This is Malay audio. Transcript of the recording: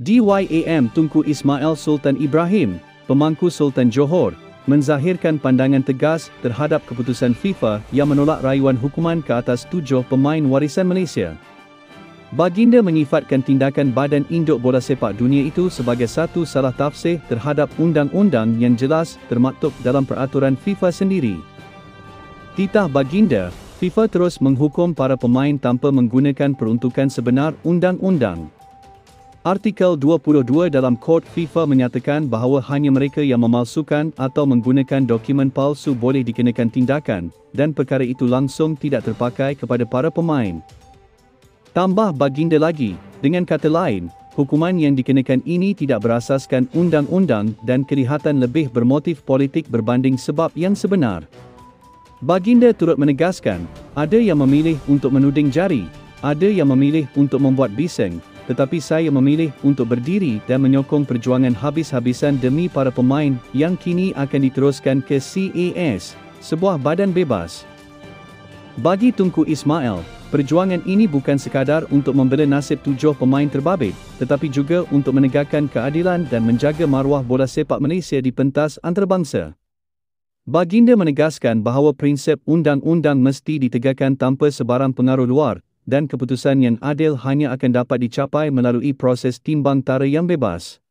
DYAM Tunku Ismail Sultan Ibrahim, pemangku Sultan Johor, menzahirkan pandangan tegas terhadap keputusan FIFA yang menolak rayuan hukuman ke atas 7 pemain warisan Malaysia. Baginda menyifatkan tindakan Badan Induk Bola Sepak Dunia itu sebagai satu salah tafsir terhadap undang-undang yang jelas termaktub dalam peraturan FIFA sendiri. Titah Baginda, FIFA terus menghukum para pemain tanpa menggunakan peruntukan sebenar undang-undang. Artikel 22 dalam Kod FIFA menyatakan bahawa hanya mereka yang memalsukan atau menggunakan dokumen palsu boleh dikenakan tindakan, dan perkara itu langsung tidak terpakai kepada para pemain. Tambah Baginda lagi, dengan kata lain, hukuman yang dikenakan ini tidak berasaskan undang-undang dan kelihatan lebih bermotif politik berbanding sebab yang sebenar. Baginda turut menegaskan, ada yang memilih untuk menuding jari, ada yang memilih untuk membuat bising, tetapi saya memilih untuk berdiri dan menyokong perjuangan habis-habisan demi para pemain yang kini akan diteruskan ke CAS, sebuah badan bebas. Bagi Tunku Ismail, perjuangan ini bukan sekadar untuk membela nasib 7 pemain terbabit, tetapi juga untuk menegakkan keadilan dan menjaga maruah bola sepak Malaysia di pentas antarabangsa. Baginda menegaskan bahawa prinsip undang-undang mesti ditegakkan tanpa sebarang pengaruh luar, dan keputusan yang adil hanya akan dapat dicapai melalui proses timbang tara yang bebas.